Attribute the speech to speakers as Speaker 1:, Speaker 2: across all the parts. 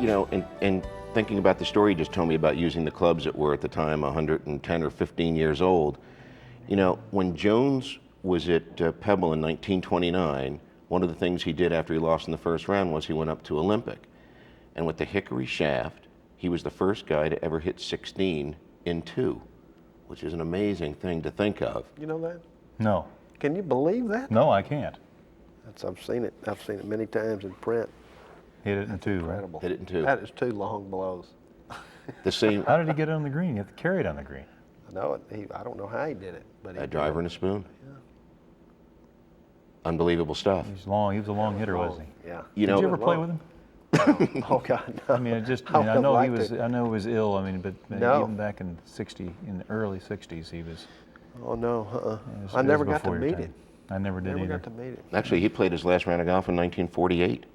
Speaker 1: and thinking about the story you just told me about using the clubs that were at the time 110 or 15 years old, when Jones was at Pebble in 1929, one of the things he did after he lost in the first round was he went up to Olympic. And with the hickory shaft, he was the first guy to ever hit 16 in 2, which is an amazing thing to think of.
Speaker 2: You know that?
Speaker 3: No.
Speaker 2: Can you believe that?
Speaker 3: No, I can't.
Speaker 2: I've seen it. I've seen it many times in print.
Speaker 3: Hit it in 2,
Speaker 2: Incredible.
Speaker 1: Hit it in 2.
Speaker 2: That is 2 long blows.
Speaker 1: The same.
Speaker 3: How did he get it on the green? You have to carry it on the green.
Speaker 2: I know it. I don't know how he did it, but he
Speaker 1: A
Speaker 2: did
Speaker 1: driver
Speaker 2: it.
Speaker 1: and a spoon.
Speaker 2: Yeah.
Speaker 1: Unbelievable stuff.
Speaker 3: He was a long hitter, wasn't he?
Speaker 2: Yeah.
Speaker 1: You
Speaker 3: Did
Speaker 1: know,
Speaker 3: you ever play with him?
Speaker 2: Oh God, no.
Speaker 3: I mean,
Speaker 2: I
Speaker 3: know
Speaker 2: would
Speaker 3: he
Speaker 2: like
Speaker 3: was.
Speaker 2: to.
Speaker 3: I know he was ill. I mean, but
Speaker 2: No.
Speaker 3: even back in the early '60s, he was.
Speaker 2: Oh no,
Speaker 3: it
Speaker 2: I
Speaker 3: was
Speaker 2: never got to
Speaker 3: before your
Speaker 2: meet
Speaker 3: time.
Speaker 2: him.
Speaker 3: I never did
Speaker 2: Never
Speaker 3: either.
Speaker 2: got to meet him.
Speaker 1: actually, he played his last round of golf in 1948.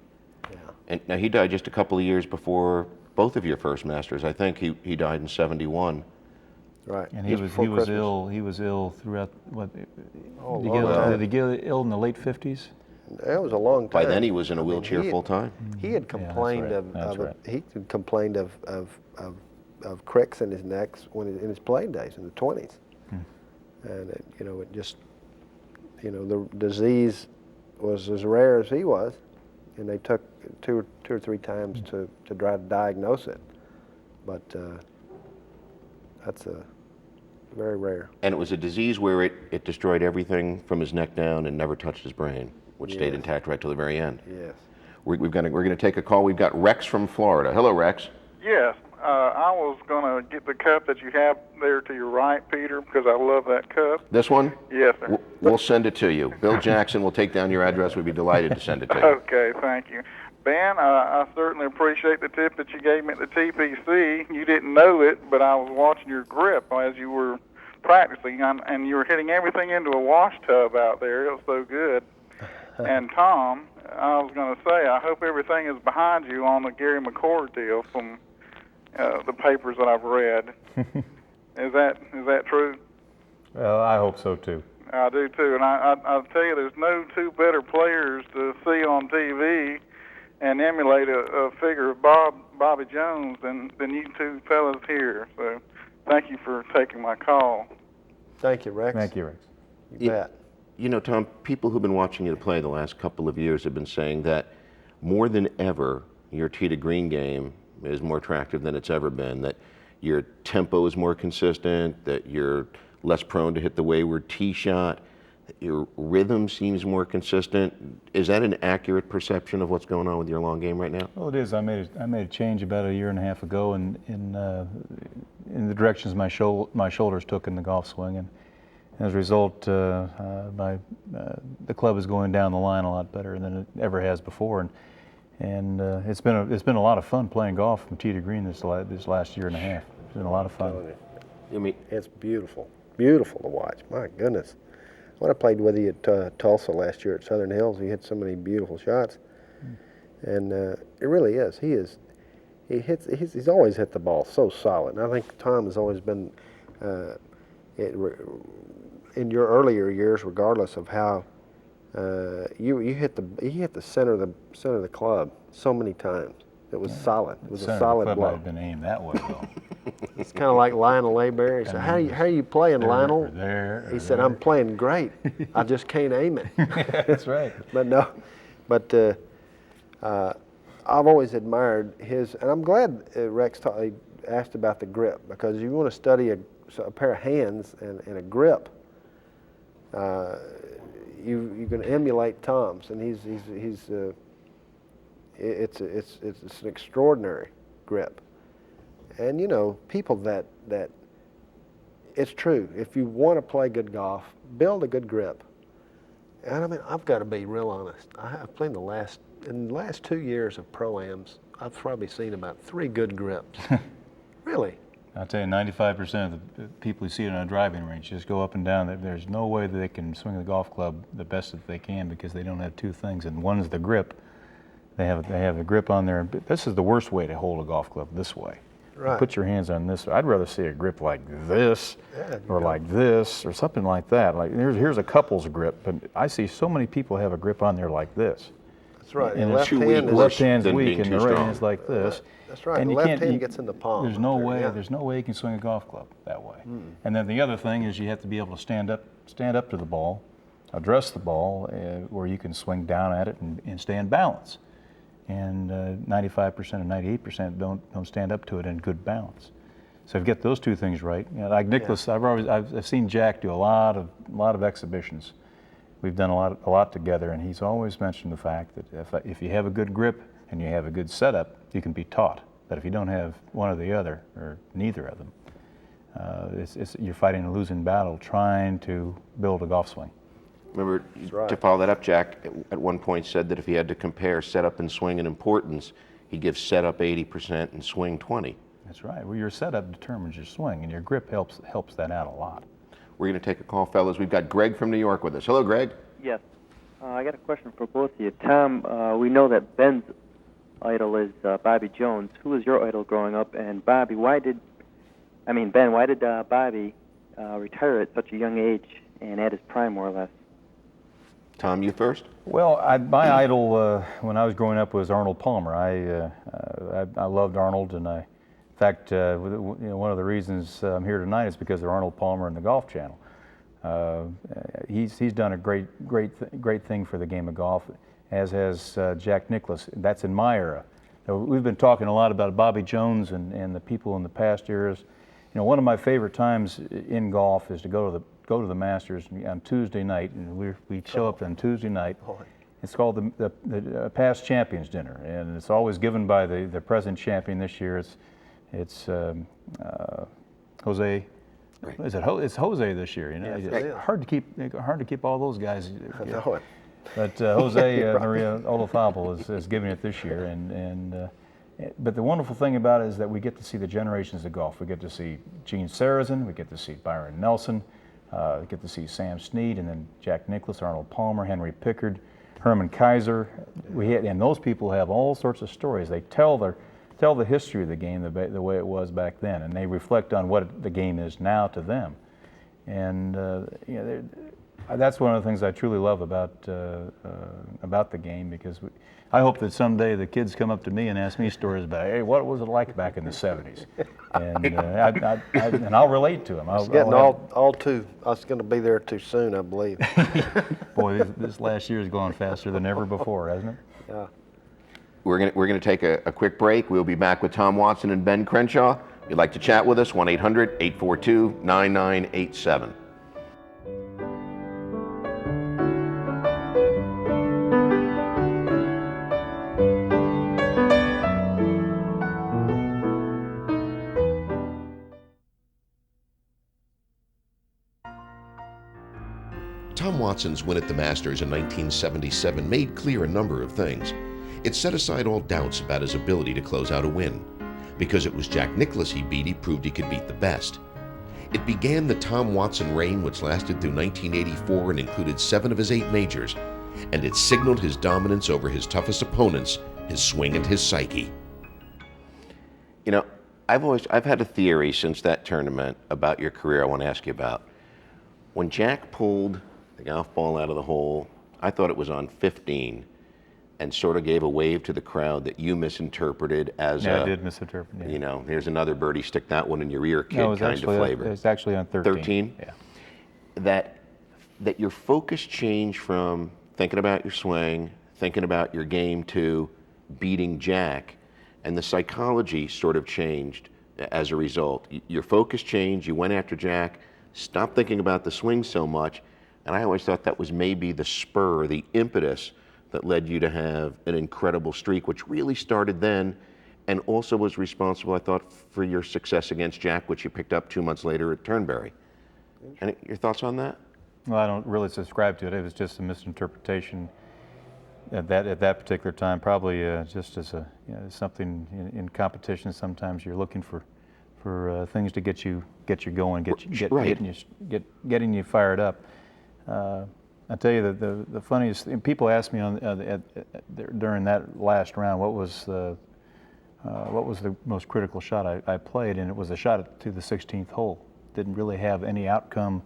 Speaker 2: Yeah.
Speaker 1: And now he died just a couple of years before both of your first Masters. I think he died in 71.
Speaker 2: Right.
Speaker 3: And
Speaker 2: Just before Christmas.
Speaker 3: ill. He was ill throughout what?
Speaker 2: Oh,
Speaker 3: did, he
Speaker 2: long
Speaker 3: get,
Speaker 2: time.
Speaker 3: did he get ill in the late '50s?
Speaker 2: That was a long time.
Speaker 1: By then he was in a
Speaker 2: I mean,
Speaker 1: wheelchair
Speaker 2: he had-
Speaker 1: full time.
Speaker 2: He had complained
Speaker 3: That's right.
Speaker 2: he had complained of cricks in his necks in his playing days in the 20s, and it just the disease was as rare as he was, and they took two or three times to try to diagnose it, but that's very rare.
Speaker 1: And it was a disease where it destroyed everything from his neck down and never touched his brain, which stayed
Speaker 2: Yes.
Speaker 1: intact right till the very end.
Speaker 2: Yes.
Speaker 1: We're going to take a call. We've got Rex from Florida. Hello, Rex.
Speaker 4: Yes, I was going to get the cup that you have there to your right, Peter, because I love that cup.
Speaker 1: This one?
Speaker 4: Yes, sir.
Speaker 1: We'll send it to you. Bill Jackson will take down your address. We'd be delighted to send it to you.
Speaker 4: Okay, thank you. Ben, I certainly appreciate the tip that you gave me at the TPC. You didn't know it, but I was watching your grip as you were practicing, and you were hitting everything into a wash tub out there. It was so good. And Tom, I was going to say, I hope everything is behind you on the Gary McCord deal from the papers that I've read. Is that true?
Speaker 3: Well, I hope so too.
Speaker 4: I do too, and I'll tell you, there's no 2 better players to see on TV and emulate a figure of Bobby Jones than you 2 fellas here. So, thank you for taking my call.
Speaker 2: Thank you, Rex.
Speaker 3: Thank you, Rex.
Speaker 2: You bet.
Speaker 1: Tom, people who've been watching you play the last couple of years have been saying that more than ever, your tee to green game is more attractive than it's ever been, that your tempo is more consistent, that you're less prone to hit the wayward tee shot, that your rhythm seems more consistent. Is that an accurate perception of what's going on with your long game right now?
Speaker 3: Well, it is. I made a change about a year and a half ago in the directions my shoulders took in the golf swing, and as a result, the club is going down the line a lot better than it ever has before, and it's been a lot of fun playing golf from tee to green this last year and a half. It's been a lot of fun.
Speaker 1: I mean,
Speaker 2: It's beautiful, beautiful to watch. My goodness. When I played with you at Tulsa last year at Southern Hills, he hit so many beautiful shots, and it really is. He's always hit the ball so solid. And I think Tom has always been, in your earlier years, regardless of how you hit the center of the club so many times. It was solid. It was a solid
Speaker 3: Club
Speaker 2: blow.
Speaker 3: might have been aimed that way though.
Speaker 2: It's kind of like Lionel Layberry. He said, how are you playing, Lionel? He said, I'm playing great. I just can't aim it.
Speaker 3: That's right.
Speaker 2: But I've always admired his, and I'm glad Rex asked about the grip, because you want to study a pair of hands and a grip. You can emulate Tom's, and it's an extraordinary grip. And people that it's true. If you want to play good golf, build a good grip. And I mean, I've got to be real honest. I've played in the last 2 years of pro-ams, I've probably seen about 3 good grips. Really.
Speaker 3: I'll tell you, 95% of the people who see it on a driving range just go up and down. There's no way that they can swing the golf club the best that they can because they don't have 2 things, and one is the grip. They have a grip on there. This is the worst way to hold a golf club, this way.
Speaker 2: Right.
Speaker 3: Put your hands on this. I'd rather see a grip like this, or like this, or something like that. Like here's a couple's grip, but I see so many people have a grip on there like this.
Speaker 2: That's right.
Speaker 3: And
Speaker 2: The left
Speaker 1: too
Speaker 2: hand
Speaker 1: weak
Speaker 2: is
Speaker 3: the left hand's
Speaker 1: than
Speaker 3: weak
Speaker 1: being
Speaker 3: and
Speaker 1: too
Speaker 3: the right
Speaker 1: strong.
Speaker 3: hand's like this.
Speaker 2: That's right.
Speaker 3: And
Speaker 2: The
Speaker 3: you
Speaker 2: left
Speaker 3: can't,
Speaker 2: hand gets in the palm.
Speaker 3: There's
Speaker 2: up
Speaker 3: no
Speaker 2: there,
Speaker 3: way.
Speaker 2: yeah.
Speaker 3: There's no way you can swing a golf club that way. And then the other thing is you have to be able to stand up to the ball, address the ball, where you can swing down at it and stay in balance. And 95% and 98% don't stand up to it in good balance. So if you get those two things right, you know, like Nicklaus, I've seen Jack do a lot of exhibitions. We've done a lot together, and he's always mentioned the fact that if you have a good grip and you have a good setup, you can be taught. But if you don't have one or the other, or neither of them, you're fighting a losing battle trying to build a golf swing.
Speaker 1: Remember,
Speaker 2: right.
Speaker 1: to follow that up, Jack at one point said that if he had to compare setup and swing in importance, he'd give setup 80% and swing 20.
Speaker 3: That's right. Well, your setup determines your swing, and your grip helps that out a lot.
Speaker 1: We're going to take a call, fellas. We've got Greg from New York with us. Hello, Greg.
Speaker 5: Yes. I got a question for both of you. Tom, we know that Ben's idol is Bobby Jones. Who was your idol growing up? And Bobby, Ben, why did Bobby retire at such a young age and at his prime, more or less?
Speaker 1: Tom, you first.
Speaker 3: Well, my idol when I was growing up was Arnold Palmer. I loved Arnold, and in fact, one of the reasons I'm here tonight is because of Arnold Palmer and the Golf Channel. He's done a great thing for the game of golf, as has Jack Nicklaus. That's in my era. We've been talking a lot about Bobby Jones and the people in the past eras. You know, one of my favorite times in golf is to go to the Masters on Tuesday night, and we show up on Tuesday night. It's called the Past Champions Dinner, and it's always given by the present champion. This year it's Jose.
Speaker 1: Right.
Speaker 3: It's Jose this year. You know,
Speaker 2: Yes,
Speaker 3: it's
Speaker 2: it is.
Speaker 3: hard to keep all those guys.
Speaker 2: I know it.
Speaker 3: But Jose Maria Olazabal is giving it this year, but the wonderful thing about it is that we get to see the generations of golf. We get to see Gene Sarazen, we get to see Byron Nelson, we get to see Sam Snead, and then Jack Nicklaus, Arnold Palmer, Henry Pickard, Herman Kaiser. And those people have all sorts of stories. They tell the history of the game the way it was back then, and they reflect on what the game is now to them. And that's one of the things I truly love about the game, because I hope that someday the kids come up to me and ask me stories about, hey, what was it like back in the 70s? And I'll relate to them.
Speaker 2: It's getting I was going to be there too soon, I believe.
Speaker 3: Boy, this last year has gone faster than ever before, hasn't it?
Speaker 2: Yeah.
Speaker 1: We're going to take a quick break. We'll be back with Tom Watson and Ben Crenshaw. If you'd like to chat with us, 1-800-842-9987. Tom Watson's win at the Masters in 1977 made clear a number of things. It set aside all doubts about his ability to close out a win. Because it was Jack Nicklaus he beat, he proved he could beat the best. It began the Tom Watson reign, which lasted through 1984 and included 7 of his 8 majors. And it signaled his dominance over his toughest opponents, his swing and his psyche. You know, I've had a theory since that tournament about your career I want to ask you about. When Jack pulled the golf ball out of the hole, I thought it was on 15, and sort of gave a wave to the crowd that you misinterpreted as
Speaker 3: I did misinterpret. Yeah.
Speaker 1: You know, here's another birdie, stick that one in your ear, kid,
Speaker 3: No,
Speaker 1: kind of flavor.
Speaker 3: It was actually on 13.
Speaker 1: 13?
Speaker 3: Yeah.
Speaker 1: That your focus changed from thinking about your swing, thinking about your game, to beating Jack, and the psychology sort of changed as a result. Your focus changed, you went after Jack, stopped thinking about the swing so much, and I always thought that was maybe the spur, the impetus that led you to have an incredible streak, which really started then, and also was responsible, I thought, for your success against Jack, which you picked up 2 months later at Turnberry. Any your thoughts on that?
Speaker 3: Well, I don't really subscribe to it. It was just a misinterpretation at that particular time. Probably just as something in competition. Sometimes you're looking for things to get you going, getting you fired up. I tell you that the funniest thing, people asked me during that last round what was the most critical shot I played, and it was a shot to the 16th hole. Didn't really have any outcome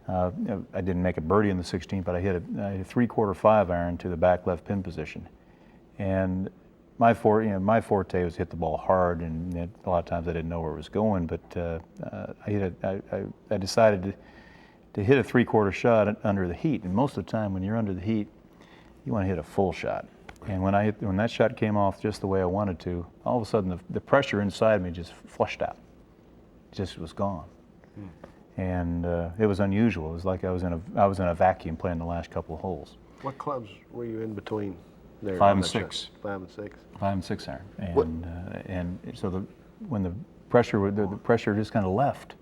Speaker 3: I didn't make a birdie in the 16th, but I hit a 3/4 5-iron to the back left pin position. And my forte was hit the ball hard, and a lot of times I didn't know where it was going. But I decided to hit a 3/4 shot under the heat. And most of the time, when you're under the heat, you want to hit a full shot. And when that shot came off just the way I wanted to, all of a sudden the pressure inside me just flushed out. It just was gone. And it was unusual. It was like I was in a vacuum playing the last couple of holes.
Speaker 2: What clubs were you in between there?
Speaker 3: 5 and 6.
Speaker 2: 5 and 6.
Speaker 3: 5 and 6 iron. And so when the pressure just kind of left.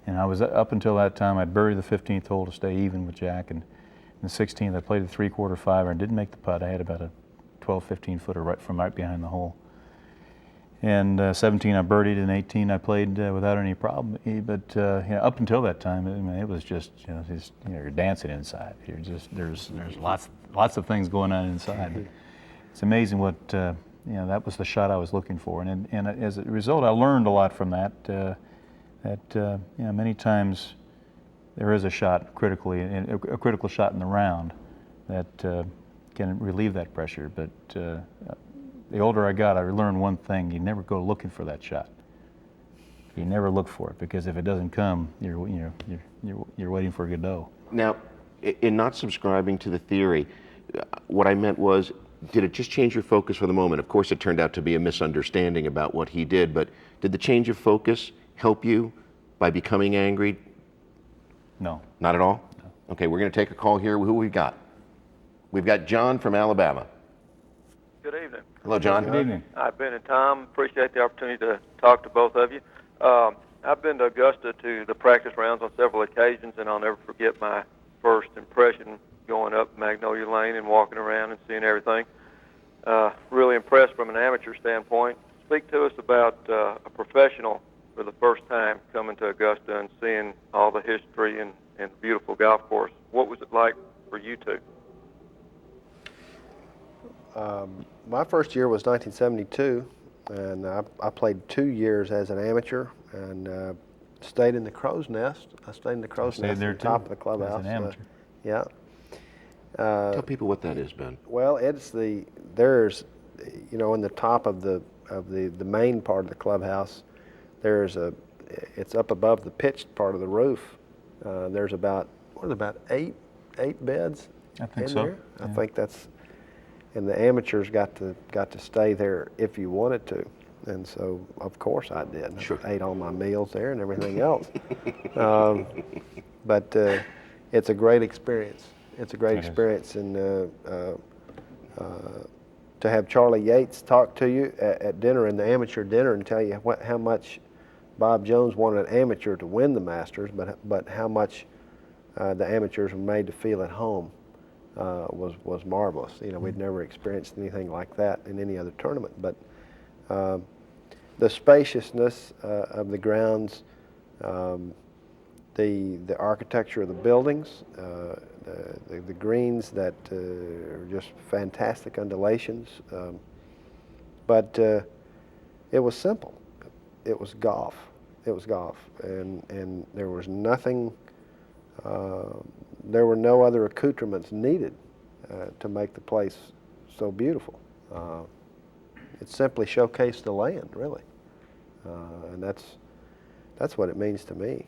Speaker 3: And I was up until that time, I'd buried the 15th hole to stay even with Jack, and in the 16th I played a 3/4 5-iron, didn't make the putt. I had about a 12-15 footer right behind the hole. And 17 I birdied, and 18 I played without any problem. But up until that time, it was just you're dancing inside. There's lots of things going on inside. It's amazing what that was the shot I was looking for, and as a result, I learned a lot from that. Many times there is a shot a critical shot in the round that can relieve that pressure. But the older I got, I learned one thing: you never go looking for that shot. You never look for it, because if it doesn't come, you're waiting for Godot.
Speaker 1: Now, in not subscribing to the theory, what I meant was, did it just change your focus for the moment? Of course, it turned out to be a misunderstanding about what he did, but did the change of focus help you by becoming angry?
Speaker 3: No.
Speaker 1: Not at all? No. Okay, we're going to take a call here. Who we got? We've got John from Alabama.
Speaker 6: Good evening.
Speaker 1: Hello, John.
Speaker 3: Good evening.
Speaker 6: I've been in Tom. Appreciate the opportunity to talk to both of you. I've been to Augusta to the practice rounds on several occasions, and I'll never forget my first impression going up Magnolia Lane and walking around and seeing everything. Really impressed from an amateur standpoint. Speak to us about a professional for the first time coming to Augusta and seeing all the history and beautiful golf course. What was it like for you two?
Speaker 2: My first year was 1972, and I played 2 years as an amateur, and stayed in the Crow's Nest. I stayed in the Crow's Nest
Speaker 3: there
Speaker 2: at the top
Speaker 3: too,
Speaker 2: of the clubhouse.
Speaker 3: as an amateur.
Speaker 2: Yeah.
Speaker 1: Tell people what that is, Ben.
Speaker 2: Well, there's in the top of the main part of the clubhouse, it's up above the pitched part of the roof. There's about 8 beds
Speaker 3: I think
Speaker 2: in
Speaker 3: so.
Speaker 2: there.
Speaker 3: Yeah.
Speaker 2: I think that's, and the amateurs got to stay there if you wanted to, and so of course I did.
Speaker 1: Sure.
Speaker 2: I ate all my meals there and everything else. But it's a great experience. It's a great experience, and to have Charlie Yates talk to you at dinner, in the amateur dinner, and tell you how much Bob Jones wanted an amateur to win the Masters, but how much the amateurs were made to feel at home was marvelous. We'd never experienced anything like that in any other tournament. But the spaciousness of the grounds, the architecture of the buildings, the greens that are just fantastic undulations. But it was simple. It was golf. It was golf, and there was nothing. There were no other accoutrements needed to make the place so beautiful. It simply showcased the land, really, and that's what it means to me,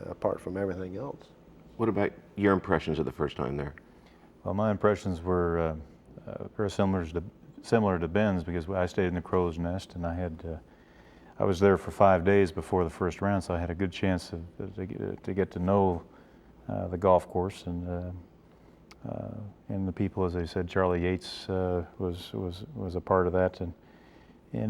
Speaker 2: apart from everything else.
Speaker 1: What about your impressions of the first time there?
Speaker 3: Well, my impressions were very similar to Ben's, because I stayed in the Crow's Nest, and I was there for 5 days before the first round, so I had a good chance to get to know the golf course and the people. As I said, Charlie Yates was a part of that, and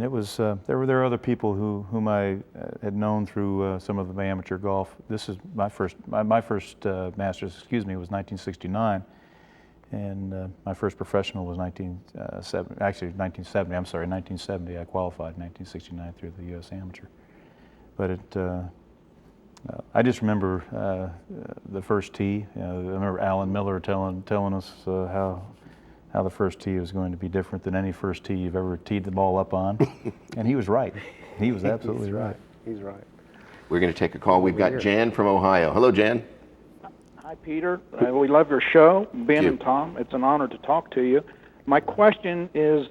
Speaker 3: it was there were other people whom I had known through some of the amateur golf. This is my first Masters. Was 1969, and my first professional was 1970. I'm sorry, 1970. I qualified in 1969 through the U.S. Amateur, but I just remember the first tee. I remember Alan Miller telling us how the first tee was going to be different than any first tee you've ever teed the ball up on, and he was right. He was absolutely right.
Speaker 2: He's right.
Speaker 1: We're going to take a call. We've got Jan from Ohio. Hello, Jan.
Speaker 7: Hi, Peter. We love your show, Ben
Speaker 1: you.
Speaker 7: and Tom. It's an honor to talk to you. My question is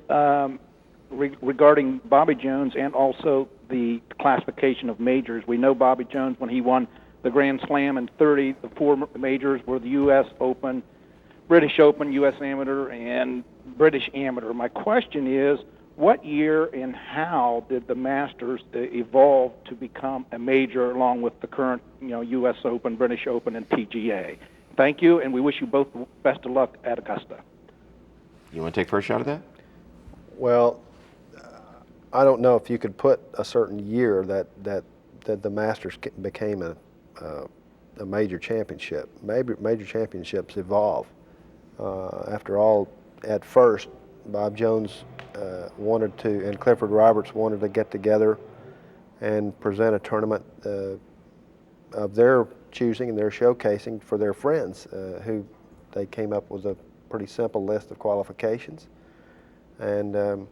Speaker 7: regarding Bobby Jones and also the classification of majors. We know Bobby Jones, when he won the Grand Slam in 30, the four majors were the U.S. Open, British Open, U.S. Amateur, and British Amateur. My question is, what year and how did the Masters evolve to become a major along with the current, U.S. Open, British Open, and PGA? Thank you, and we wish you both the best of luck at Augusta.
Speaker 1: You want to take first shot at that?
Speaker 2: Well, I don't know if you could put a certain year that the Masters became a major championship. Major championships evolve. After all, at first, Bob Jones wanted to, and Clifford Roberts wanted to get together and present a tournament of their choosing and their showcasing for their friends, who they came up with a pretty simple list of qualifications. And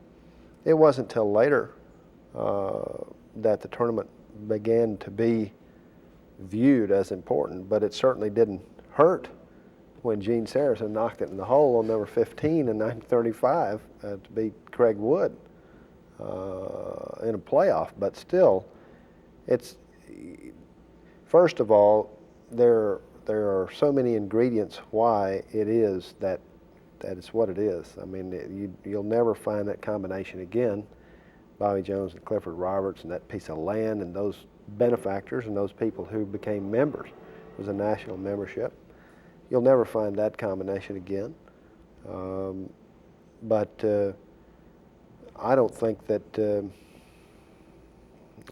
Speaker 2: it wasn't till later that the tournament began to be viewed as important, but it certainly didn't hurt when Gene Sarazen knocked it in the hole on number 15 in 1935 to beat Craig Wood in a playoff. But still, it's, first of all, there are so many ingredients why it is that it's what it is. I mean, you'll never find that combination again. Bobby Jones and Clifford Roberts and that piece of land and those benefactors and those people who became members. It was a national membership. You'll never find that combination again. But I don't think that,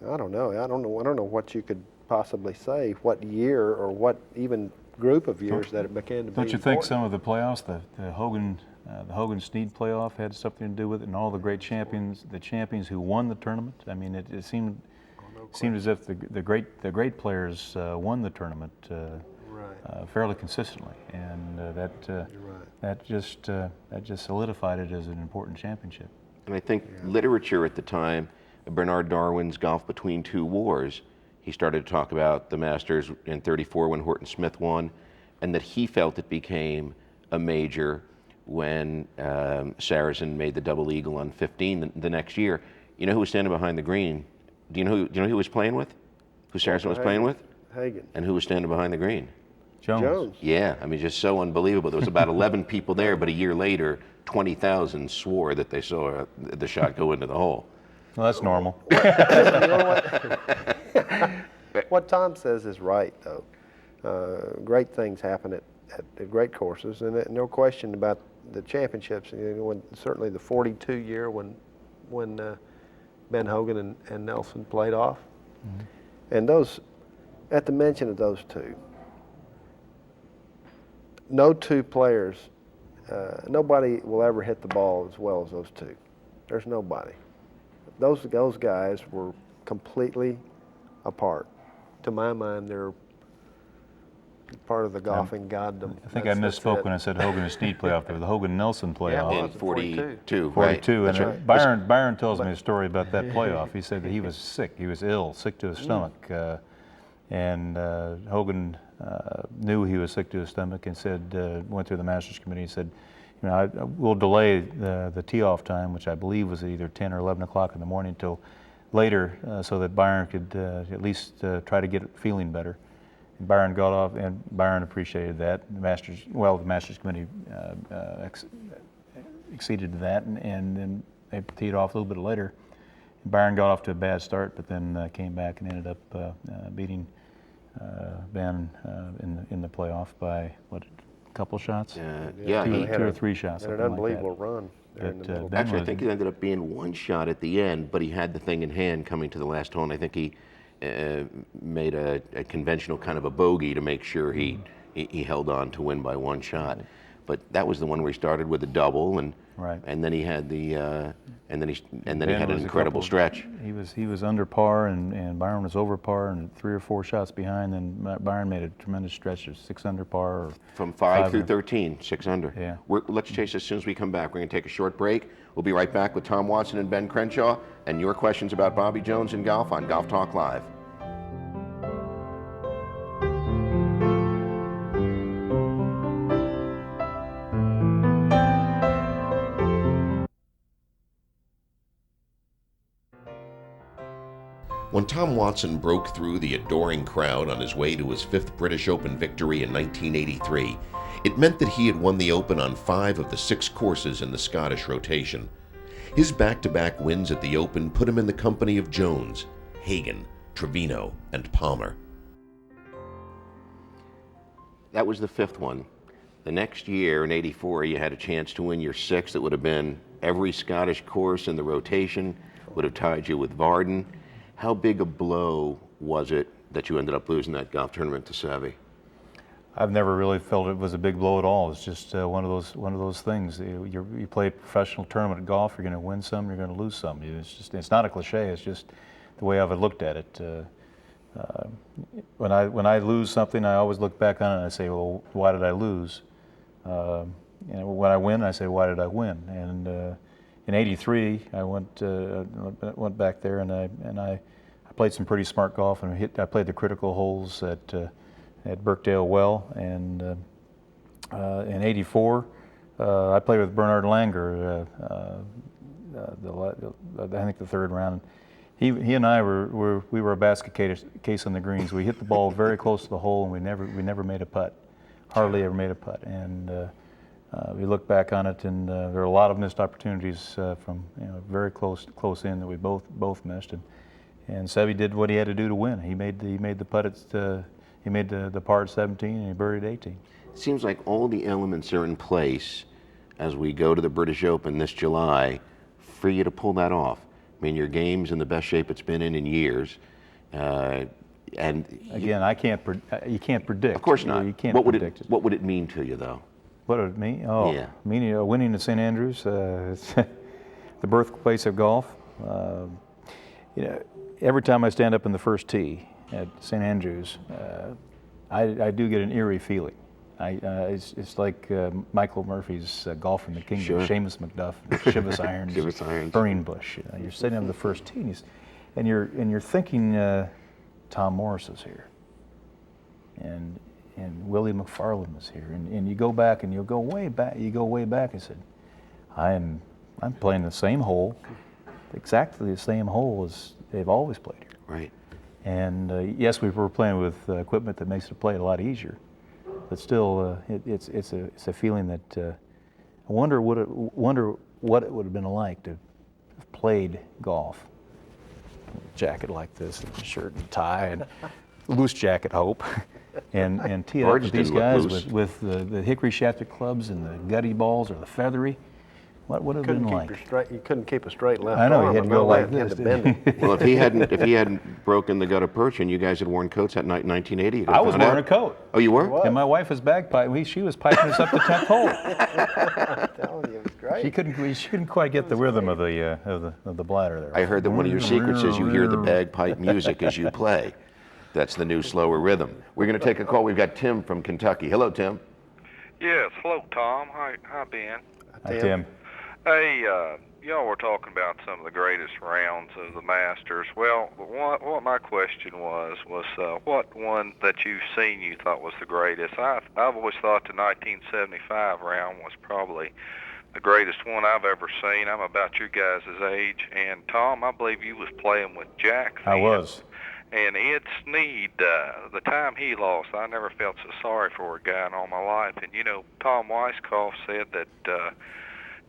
Speaker 2: I don't know what you could possibly say, what year or what even group of years that it began to be
Speaker 3: Don't you think
Speaker 2: important.
Speaker 3: some of the playoffs, the Hogan-Snead playoff had something to do with it, and all the great champions, the champions who won the tournament? I mean, it seemed as if the great players won the tournament fairly consistently, and that just solidified it as an important championship.
Speaker 1: And I think literature at the time, Bernard Darwin's Golf Between Two Wars, he started to talk about the Masters in '34 when Horton Smith won, and that he felt it became a major when Sarazen made the double eagle on 15 the next year. You know who was standing behind the green? Do you know who he was playing with? Who Sarazen was playing with?
Speaker 2: Hagen.
Speaker 1: And who was standing behind the green?
Speaker 2: Jones.
Speaker 1: Yeah, I mean, just so unbelievable. There was about 11 people there, but a year later, 20,000 swore that they saw the shot go into the hole.
Speaker 3: Well, that's normal.
Speaker 2: You know what Tom says is right, though. Great things happen at great courses, and no question about the championships. Certainly the '42 year when Ben Hogan and Nelson played off, and those, at the mention of those two, no two players, nobody will ever hit the ball as well as those two. There's nobody. Those guys were completely apart. To my mind, they're part of the golfing goddom.
Speaker 3: I think I misspoke when I said Hogan and Snead playoff. There was the Hogan-Nelson playoff.
Speaker 1: In 42,
Speaker 3: 42,
Speaker 1: right.
Speaker 3: and Byron tells me a story about that playoff. He said that he was sick. He was ill, sick to his stomach, and Hogan knew he was sick to his stomach and said, went through the Masters Committee and said, we'll delay the tee-off time, which I believe was either 10 or 11 o'clock in the morning, until later, so that Byron could at least try to get it feeling better. And Byron got off, and Byron appreciated that. The Masters Committee acceded to that, and then they teed off a little bit later. And Byron got off to a bad start, but then came back and ended up beating Ben in the playoff by what? Couple shots? Two or three shots.
Speaker 2: And an unbelievable run.
Speaker 1: Actually, I think it ended up being one shot at the end, but he had the thing in hand coming to the last hole, and I think he made a conventional kind of a bogey to make sure he held on to win by one shot. But that was the one where he started with a double, and then he had the and then he had an incredible stretch.
Speaker 3: He was under par, and Byron was over par, and 3 or 4 shots behind. And Byron made a tremendous stretch of 6 under par. Or
Speaker 1: from 5 through 13, 6 under.
Speaker 3: Yeah.
Speaker 1: Let's chase as soon as we come back. We're going to take a short break. We'll be right back with Tom Watson and Ben Crenshaw, and your questions about Bobby Jones and golf on Golf Talk Live.
Speaker 8: When Tom Watson broke through the adoring crowd on his way to his 5th British Open victory in 1983, it meant that he had won the Open on 5 of the 6 courses in the Scottish rotation. His back-to-back wins at the Open put him in the company of Jones, Hagen, Trevino, and Palmer.
Speaker 1: That was the 5th one. The next year, in '84, you had a chance to win your 6th. It would have been every Scottish course in the rotation, would have tied you with Varden. How big a blow was it that you ended up losing that golf tournament to Savvy?
Speaker 3: I've never really felt it was a big blow at all. It's just one of those things. You play a professional tournament of golf. You're going to win some. You're going to lose some. It's not a cliche. It's just the way I've looked at it. When I lose something, I always look back on it and I say, well, why did I lose? When I win, I say, why did I win? And in '83, I went back there and I played some pretty smart golf and I played the critical holes at Birkdale Well, and in '84 I played with Bernard Langer, I think the 3rd round. He and I were a basket case on the greens. We hit the ball very close to the hole, and we never made a putt, hardly ever made a putt. And we look back on it, and there are a lot of missed opportunities from very close in that we both missed. And Seve did what he had to do to win. He made the putt at he made the par at 17, and he birdied 18.
Speaker 1: It seems like all the elements are in place as we go to the British Open this July for you to pull that off. I mean, your game's in the best shape it's been in years. And
Speaker 3: again, you can't predict.
Speaker 1: Of course not.
Speaker 3: You can't predict it.
Speaker 1: What would it mean to you, though?
Speaker 3: What would it mean? Oh,
Speaker 1: yeah.
Speaker 3: Meaning winning at St. Andrews, it's the birthplace of golf. Every time I stand up in the first tee at St. Andrews, I do get an eerie feeling. It's like Michael Murphy's Golf in the Kingdom,
Speaker 1: sure.
Speaker 3: Seamus McDuff, Chivas Irons, Burning Bush. You're sitting on the first tee, and you're thinking Tom Morris is here, and Willie McFarland was here, and you go back and you'll go way back. You go way back and said, I'm playing the same hole, exactly the same hole as they've always played here.
Speaker 1: Right.
Speaker 3: And yes, we were playing with equipment that makes the play a lot easier, but still, it's a feeling that I wonder what it would have been like to have played golf, jacket like this, and shirt and tie, and loose jacket, hope, and tee it up with these guys with the hickory shafted clubs and the gutty balls or the feathery. What would it have been like?
Speaker 2: You couldn't keep a straight left
Speaker 3: I know,
Speaker 2: arm.
Speaker 3: you had to go like this.
Speaker 1: Well, if he hadn't broken the gutta perch and you guys had worn coats that night in 1980,
Speaker 3: I was wearing a coat.
Speaker 1: Oh, you were?
Speaker 3: And my wife was bagpiping. She was piping us up the 10th hole.
Speaker 2: I'm telling you, it was great.
Speaker 3: She couldn't quite get the rhythm of the bladder there.
Speaker 1: I heard that one of your secrets is you hear the bagpipe music as you play. That's the new slower rhythm. We're going to take a call. We've got Tim from Kentucky. Hello, Tim.
Speaker 9: Yes, hello, Tom. Hi, Ben.
Speaker 3: Hi, Tim.
Speaker 9: Hey, y'all were talking about some of the greatest rounds of the Masters. Well, what my question was what one that you've seen you thought was the greatest? I've always thought the 1975 round was probably the greatest one I've ever seen. I'm about your guys' age, and Tom, I believe you was playing with Jack then.
Speaker 3: I was.
Speaker 9: And Ed Snead, the time he lost, I never felt so sorry for a guy in all my life. And Tom Weiskopf said that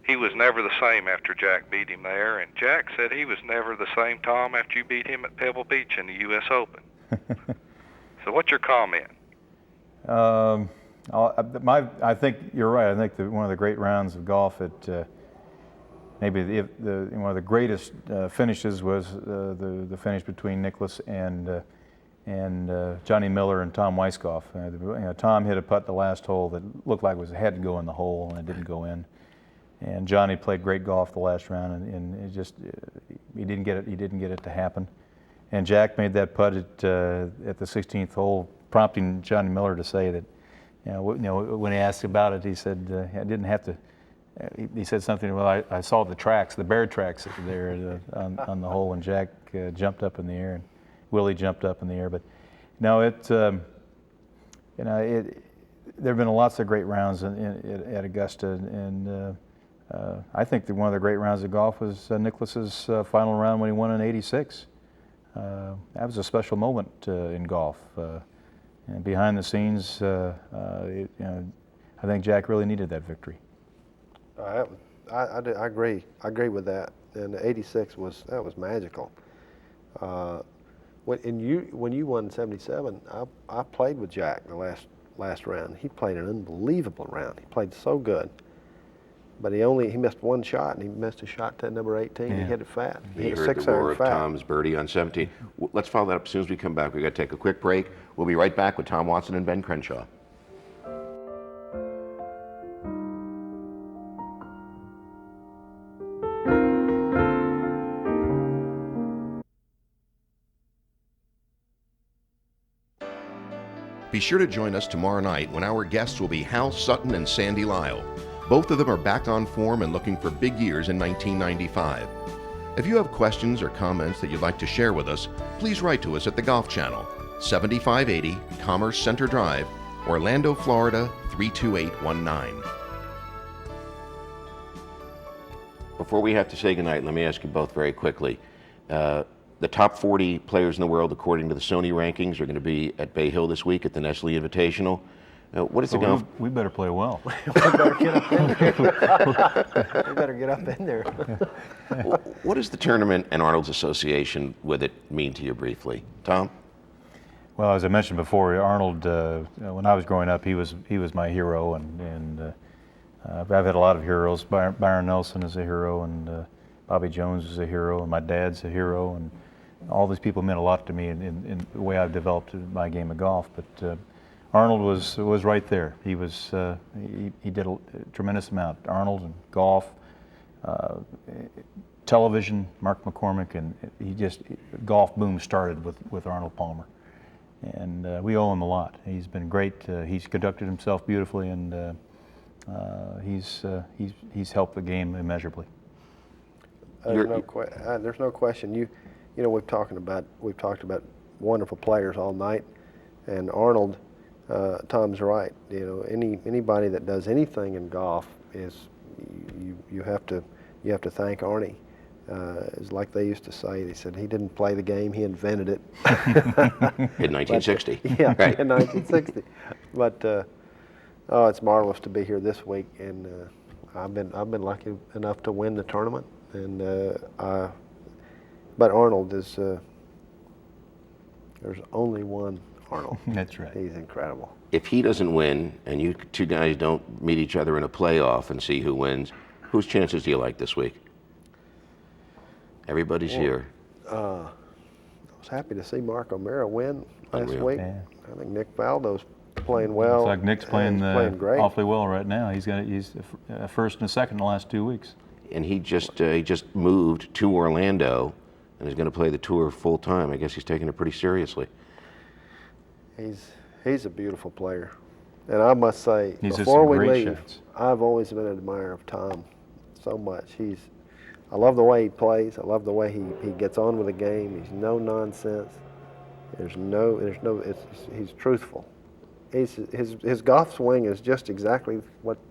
Speaker 9: he was never the same after Jack beat him there, and Jack said he was never the same, Tom, after you beat him at Pebble Beach in the U.S. Open. So what's your comment?
Speaker 3: I think you're right. I think one of the great rounds of golf at maybe one of the greatest finishes was the finish between Nicklaus and Johnny Miller and Tom Weiskopf. Tom hit a putt the last hole that looked like it had to go in the hole, and it didn't go in. And Johnny played great golf the last round, and it just he didn't get it to happen. And Jack made that putt at the 16th hole, prompting Johnny Miller to say that, when he asked about it, he said I didn't have to. He said something. Well, I saw the tracks, the bear tracks there on the hole, and Jack jumped up in the air, and Willie jumped up in the air. But no, there have been lots of great rounds at Augusta, and I think that one of the great rounds of golf was Nicklaus's final round when he won in '86. that was a special moment in golf. And behind the scenes, you know, I think Jack really needed that victory.
Speaker 2: I agree. I agree with that. And '86 was magical. When you won '77, I played with Jack the last round. He played an unbelievable round. He played so good. But he missed one shot, and he missed a shot to number 18. Yeah. He hit it fat.
Speaker 1: He hit a 6-iron fat. Tom's birdie on 17. Let's follow that up as soon as we come back. We've got to take a quick break. We'll be right back with Tom Watson and Ben Crenshaw. Be sure to join us tomorrow night when our guests will be Hal Sutton and Sandy Lyle. Both of them are back on form and looking for big years in 1995. If you have questions or comments that you'd like to share with us, please write to us at the Golf Channel, 7580 Commerce Center Drive, Orlando, Florida 32819. Before we have to say goodnight, let me ask you both very quickly. The top 40 players in the world, according to the Sony rankings, are going to be at Bay Hill this week at the Nestle Invitational. What is the golf?
Speaker 3: We better play well.
Speaker 2: We better get up in there. We better get up in there.
Speaker 1: What does the tournament and Arnold's association with it mean to you briefly? Tom?
Speaker 3: Well, as I mentioned before, Arnold, when I was growing up, he was my hero, and I've had a lot of heroes. Byron Nelson is a hero, and Bobby Jones is a hero, and my dad's a hero, and all these people meant a lot to me in the way I've developed my game of golf. But Arnold was right there. He was he did a tremendous amount. Arnold and golf, television, Mark McCormick, and golf boom started with Arnold Palmer, and we owe him a lot. He's been great. He's conducted himself beautifully, and he's helped the game immeasurably.
Speaker 2: There's no question. You know, we've talked about wonderful players all night, and Arnold. Tom's right. You know, anybody that does anything in golf is you have to thank Arnie. It's like they used to say. They said he didn't play the game; he invented it.
Speaker 1: In 1960.
Speaker 2: Yeah,
Speaker 1: right.
Speaker 2: In 1960. But oh, it's marvelous to be here this week, and I've been lucky enough to win the tournament, and but Arnold is there's only one Arnold.
Speaker 3: That's right.
Speaker 2: He's incredible.
Speaker 1: If he doesn't win, and you two guys don't meet each other in a playoff and see who wins, whose chances do you like this week? Everybody's here.
Speaker 2: I was happy to see Mark O'Meara win last
Speaker 1: Unreal.
Speaker 2: week.
Speaker 3: Yeah.
Speaker 2: I think Nick Faldo's playing well.
Speaker 3: Looks like Nick's playing
Speaker 2: great.
Speaker 3: awfully well right now. He's a first and a second in the last 2 weeks.
Speaker 1: And he just moved to Orlando and is going to play the tour full time. I guess he's taking it pretty seriously.
Speaker 2: He's a beautiful player, and I must say,
Speaker 3: before we leave, shots.
Speaker 2: I've always been an admirer of Tom so much. I love the way he plays. I love the way he gets on with the game. He's no nonsense. He's truthful. His golf swing is just exactly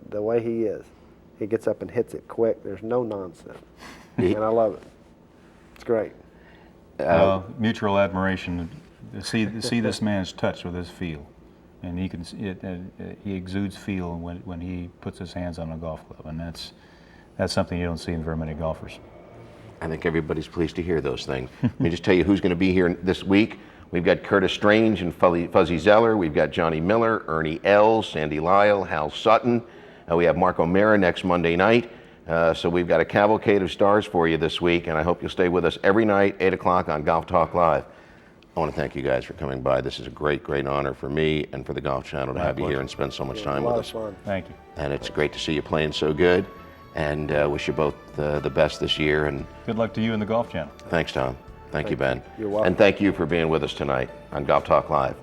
Speaker 2: the way he is. He gets up and hits it quick. There's no nonsense, and I love it. It's great.
Speaker 3: Mutual admiration. See this man's touch with his feel, and he exudes feel when he puts his hands on a golf club, and that's something you don't see in very many golfers.
Speaker 1: I think everybody's pleased to hear those things. Let me just tell you who's going to be here this week. We've got Curtis Strange and Fuzzy Zeller. We've got Johnny Miller, Ernie Els, Sandy Lyle, Hal Sutton. We have Mark O'Meara next Monday night. So we've got a cavalcade of stars for you this week, and I hope you'll stay with us every night, 8 o'clock on Golf Talk Live. I want to thank you guys for coming by. This is a great, great honor for me and for the Golf Channel to have you here and spend so much time with us.
Speaker 2: Fun.
Speaker 3: Thank you.
Speaker 1: And it's great to see you playing so good, and wish you both the best this year. And
Speaker 3: good luck to you and the Golf Channel.
Speaker 1: Thanks, Tom. Thank you, Ben.
Speaker 2: You're welcome.
Speaker 1: And thank you for being with us tonight on Golf Talk Live.